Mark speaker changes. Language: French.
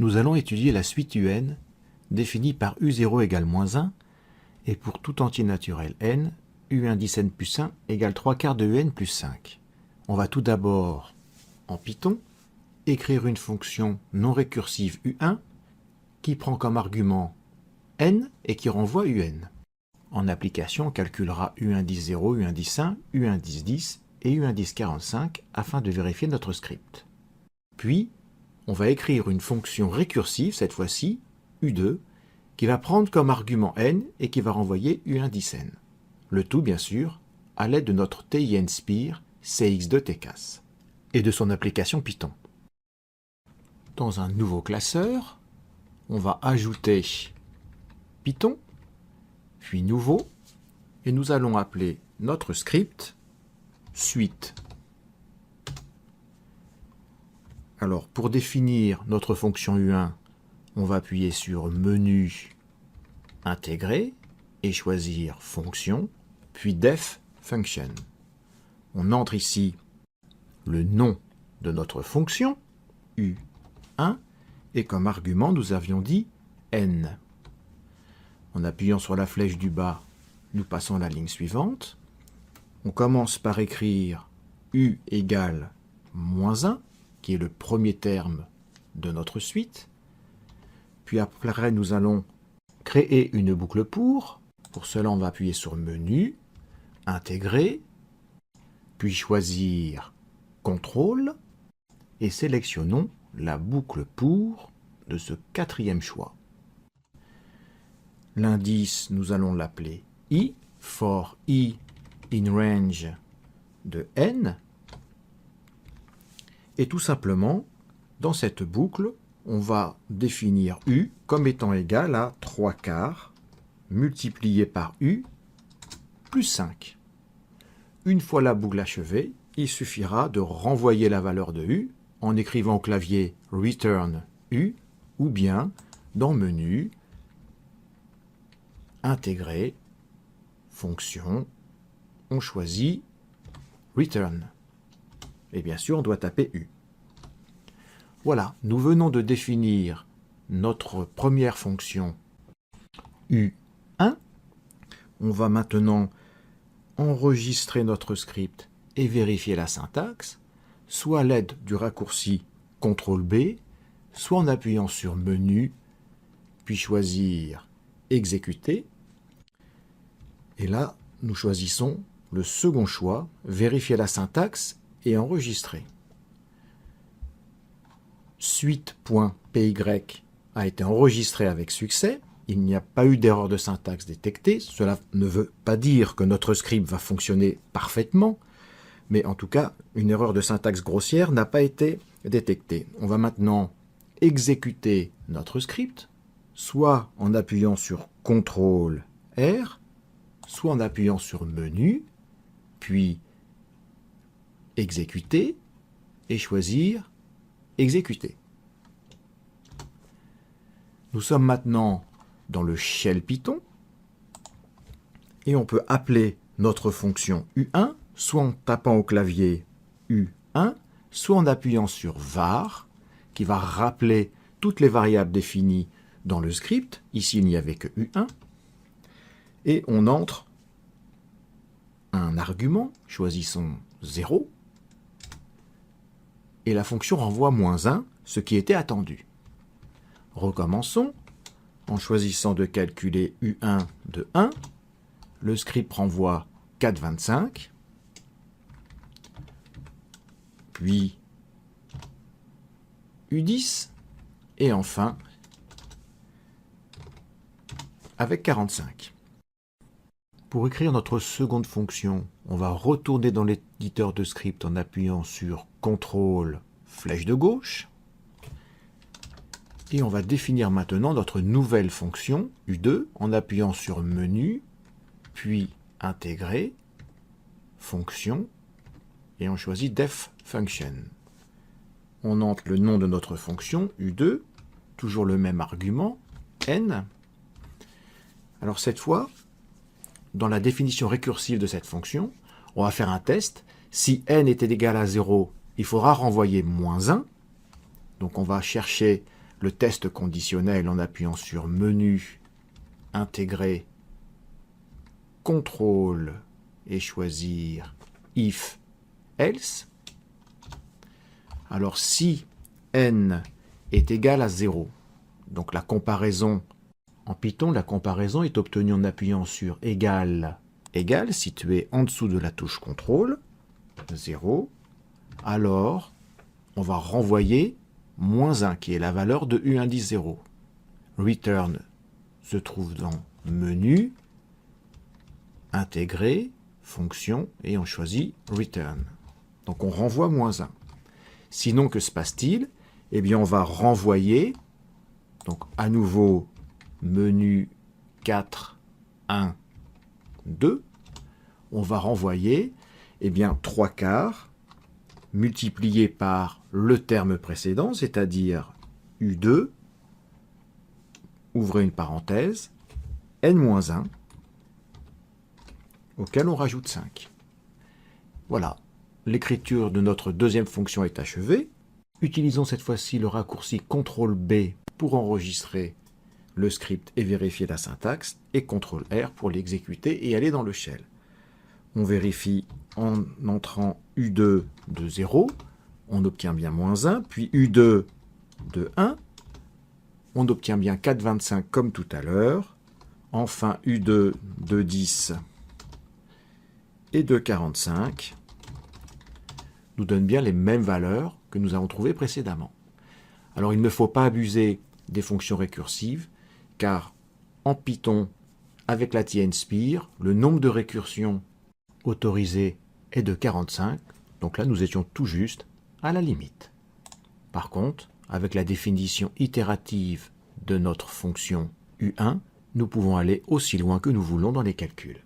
Speaker 1: nous allons étudier la suite UN définie par U0 égale moins 1 et pour tout entier naturel n, U indice n plus 1 égale 3/4 de UN plus 5. On va tout d'abord, en Python, écrire une fonction non récursive U1 qui prend comme argument n et qui renvoie UN. En application, on calculera U indice 0, U indice 1, U indice 10 et U indice 45 afin de vérifier notre script. Puis, on va écrire une fonction récursive, cette fois-ci, U2, qui va prendre comme argument n et qui va renvoyer U indice n. Le tout, bien sûr, à l'aide de notre TINSPIR CX2TCAS et de son application Python. Dans un nouveau classeur, on va ajouter Python, puis nouveau, et nous allons appeler notre script suite. Alors, pour définir notre fonction U1, on va appuyer sur Menu, Intégrer, et choisir Fonction, puis Def Function. On entre ici le nom de notre fonction, U1, et comme argument, nous avions dit n. En appuyant sur la flèche du bas, nous passons à la ligne suivante. On commence par écrire U égale moins 1, qui est le premier terme de notre suite. Puis après, nous allons créer une boucle pour. Pour cela, on va appuyer sur Menu, Intégrer, puis choisir Contrôle, et sélectionnons la boucle pour de ce quatrième choix. L'indice, nous allons l'appeler I, for I in range de n. Et tout simplement, dans cette boucle, on va définir U comme étant égal à 3/4 multiplié par U plus 5. Une fois la boucle achevée, il suffira de renvoyer la valeur de U en écrivant au clavier Return U ou bien dans Menu, Intégrer, Fonction, on choisit Return. Et bien sûr, on doit taper U. Voilà, nous venons de définir notre première fonction U1. On va maintenant enregistrer notre script et vérifier la syntaxe, soit à l'aide du raccourci CTRL-B, soit en appuyant sur Menu, puis choisir Exécuter. Et là, nous choisissons le second choix, vérifier la syntaxe et enregistrer. Suite.py a été enregistré avec succès. Il n'y a pas eu d'erreur de syntaxe détectée. Cela ne veut pas dire que notre script va fonctionner parfaitement, mais en tout cas, une erreur de syntaxe grossière n'a pas été détectée. On va maintenant exécuter notre script, soit en appuyant sur CTRL-R, soit en appuyant sur Menu, puis Exécuter, et choisir Exécuter. Nous sommes maintenant dans le shell Python, et on peut appeler notre fonction U1, soit en tapant au clavier U1, soit en appuyant sur var, qui va rappeler toutes les variables définies dans le script. Ici, il n'y avait que U1. Et on entre un argument, choisissons 0, et la fonction renvoie moins 1, ce qui était attendu. Recommençons, en choisissant de calculer U1 de 1, le script renvoie 4,25, puis U10, et enfin avec 45. Pour écrire notre seconde fonction, on va retourner dans l'éditeur de script en appuyant sur CTRL, flèche de gauche, et on va définir maintenant notre nouvelle fonction U2 en appuyant sur Menu, puis Intégrer, Fonction, et on choisit Def Function. On entre le nom de notre fonction U2, toujours le même argument, n. Alors cette fois, dans la définition récursive de cette fonction, on va faire un test. Si n était égal à 0, il faudra renvoyer moins 1. Donc on va chercher le test conditionnel en appuyant sur Menu, Intégrer, Contrôle et choisir If, Else. Alors si n est égal à 0, donc la comparaison, en Python, la comparaison est obtenue en appuyant sur égal, égal, situé en dessous de la touche contrôle, 0, alors on va renvoyer moins 1, qui est la valeur de u indice 0. Return se trouve dans Menu, Intégrer, Fonction, et on choisit Return. Donc on renvoie moins 1. Sinon, que se passe-t-il? Eh bien, on va renvoyer, donc à nouveau, Menu 4, 1, 2. On va renvoyer, eh bien, 3 quarts multiplié par le terme précédent, c'est-à-dire U2, ouvrez une parenthèse, N-1, auquel on rajoute 5. Voilà, l'écriture de notre deuxième fonction est achevée. Utilisons cette fois-ci le raccourci CTRL-B pour enregistrer le script et vérifier la syntaxe, et CTRL-R pour l'exécuter et aller dans le shell. On vérifie en entrant U2 de 0, on obtient bien moins 1, puis U2 de 1, on obtient bien 4,25 comme tout à l'heure, enfin U2 de 10 et de 45 nous donnent bien les mêmes valeurs que nous avons trouvées précédemment. Alors il ne faut pas abuser des fonctions récursives, car en Python, avec la tNspire, le nombre de récursions autorisées est de 45, donc là nous étions tout juste à la limite. Par contre, avec la définition itérative de notre fonction U1, nous pouvons aller aussi loin que nous voulons dans les calculs.